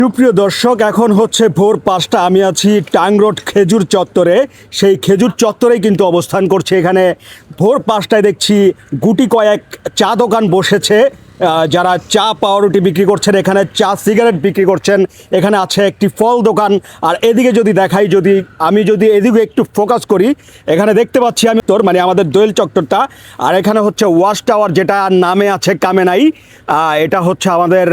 সুপ্রিয় দর্শক, এখন হচ্ছে ভোর ৫টা। আমি আছি টাং রোড খেজুর চত্বরে। সেই খেজুর চত্বরেই কিন্তু অবস্থান করছে। এখানে ভোর ৫টায় দেখছি গুটি কয়েক চা দোকান বসেছে, যারা চা পাউরুটি বিক্রি করছেন, এখানে চা সিগারেট বিক্রি করছেন, এখানে আছে একটি ফল দোকান। আর এদিকে যদি দেখাই, আমি যদি এদিকে একটু ফোকাস করি, এখানে দেখতে পাচ্ছি আমি আমাদের দোয়েল চত্বরটা। আর এখানে হচ্ছে ওয়াশ টাওয়ার, যেটা নামে আছে কামে নাই। এটা হচ্ছে আমাদের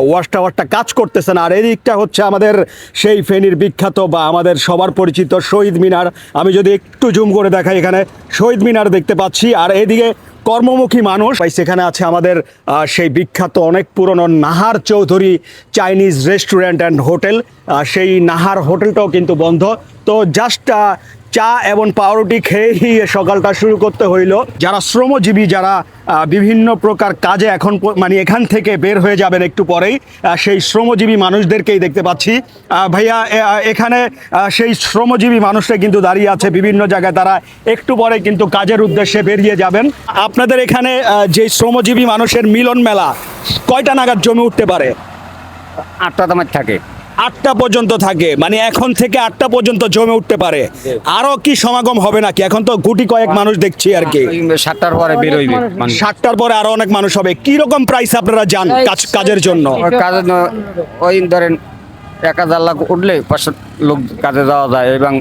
ওয়াশ টাওয়ারটা কাজ করতেছে না। আর এদিকটা হচ্ছে আমাদের সেই ফেনীর বিখ্যাত বা আমাদের সবার পরিচিত শহীদ মিনার। আমি যদি একটু জুম করে দেখাই, এখানে শহীদ মিনার দেখতে পাচ্ছি। আর এদিকে কর্মমুখী মানুষ। সেখানে আছে আমাদের সেই বিখ্যাত অনেক পুরনো Nahar Chowdhury Chinese restaurant and hotel. সেই নাহার হোটেলটাও কিন্তু বন্ধ। তো জাস্ট চা এবং পাউরুটি খেয়েই সকালটা শুরু করতে হইল। যারা শ্রমজীবী, যারা বিভিন্ন প্রকার কাজে এখন এখান থেকে বের হয়ে যাবেন একটু পরেই, সেই শ্রমজীবী মানুষদেরকেই দেখতে পাচ্ছি। ভাইয়া, এখানে সেই শ্রমজীবী মানুষরা কিন্তু দাঁড়িয়ে আছে বিভিন্ন জায়গায়। তারা একটু পরে কিন্তু কাজের উদ্দেশ্যে বেরিয়ে যাবেন। আপনাদের এখানে যে শ্রমজীবী মানুষের মিলন মেলা কয়টা নাগাদ জমে উঠতে পারে? 8টা দামের থাকে, 8টা পর্যন্ত থাকে। এখন থেকে 8টা পর্যন্ত জমে উঠতে পারে। আরো কি সমাগম হবে নাকি? এখন তো গুটি কয়েক মানুষ দেখছি আর কি। 7টার পরে বের হইবে। 7টার পরে আরো অনেক মানুষ হবে। কি রকম প্রাইস আপনারা যান কাজের জন্য? ওই ধরেন 1000 লাখ উঠলে 500 লোক কাজে যাওয়া যায় এবং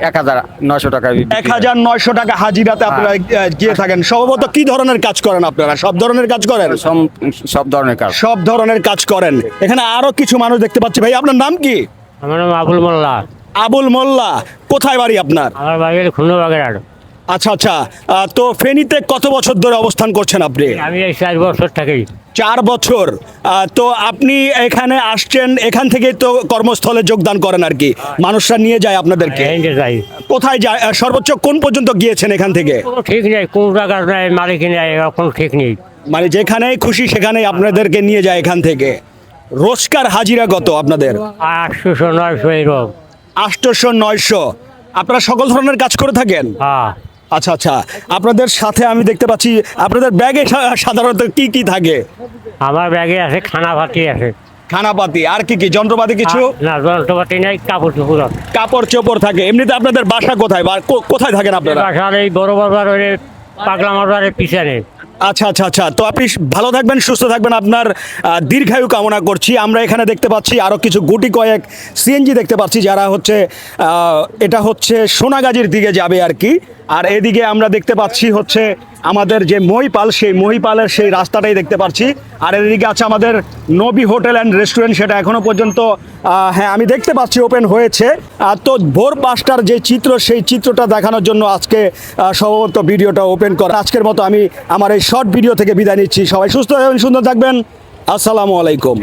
1900 টাকা। 1900 টাকা হাজিরাতে আপনারা গিয়ে থাকেন। সম্ভবত কি ধরনের কাজ করেন আপনারা? সব ধরনের কাজ করেন? সব ধরনের কাজ, সব ধরনের কাজ করেন। এখানে আরো কিছু মানুষ দেখতে পাচ্ছি। ভাই, আপনার নাম কি? আমার নাম আবুল মোল্লা। আবুল মোল্লা। কোথায় বাড়ি আপনার? আমার বাড়ি খুলনাবাগের। আচ্ছা আচ্ছা। তো ফেনীতে কত বছর ধরে অবস্থান করছেন আপনি? আমি এই 4 বছর থাকি। 4 বছর। তো আপনি এখানে আসছেন, এখান থেকেই তো কর্মস্থলে যোগদান করেন আর কি। মানুষরা নিয়ে যায় আপনাদেরকে? যাই। কোথায় যায়? সর্বোচ্চ কোন পর্যন্ত গিয়েছেন এখান থেকে? কোনো ঠিক নেই, কোন জায়গার নেই, মালিক নেই, কোনো ঠিক নেই। যেখানেই খুশি সেখানেই আপনাদেরকে নিয়ে যায় এখান থেকে। রোজকার হাজিরা কত আপনাদের? 800 900 এরকম। 800 900। আপনারা সকল ধরনের কাজ করে থাকেন? হ্যাঁ। আচ্ছা আচ্ছা। আপনাদের সাথে আমি দেখতে পাচ্ছি আপনাদের ব্যাগে সাধারণত কি কি থাকে? আমার ব্যাগে আছে খানাপাতি আছে। খানাপাতি আর কি কি? যন্ত্রপাতি কিছু? না, যন্ত্রপাতি নেই, কাপড় চোপড় আছে। কাপড় চোপড় থাকে। এমনিতে আপনাদের বাসা কোথায় বা কোথায় থাকেন আপনারা? বাসার এই বড় বাজার, পাগলা বাজারের পিছনে। আচ্ছা আচ্ছা আচ্ছা। তো আপনি ভালো থাকবেন, সুস্থ থাকবেন, আপনার দীর্ঘায়ু কামনা করছি। আমরা এখানে দেখতে পাচ্ছি আরও কিছু গুটি কয়েক সিএনজি দেখতে পাচ্ছি, যারা হচ্ছে এটা হচ্ছে সোনাগাজীর দিকে যাবে আর কি। আর এদিকে আমরা দেখতে পাচ্ছি হচ্ছে আমাদের যে মহিপাল, সেই মহিপালের সেই রাস্তাটাই দেখতে পাচ্ছি। আর এদিকে আছে আমাদের নবী হোটেল অ্যান্ড রেস্টুরেন্ট, সেটা এখনও পর্যন্ত হ্যাঁ আমি দেখতে পাচ্ছি ওপেন হয়েছে। তো ভোর 5টার যে চিত্র, সেই চিত্রটা দেখানোর জন্য আজকে সম্ভবত ভিডিওটা ওপেন করা। আজকের মতো আমি আমার এই শর্ট ভিডিও থেকে বিদায় নিচ্ছি। সবাই সুস্থ এবং সুন্দর থাকবেন। আসসালামু আলাইকুম।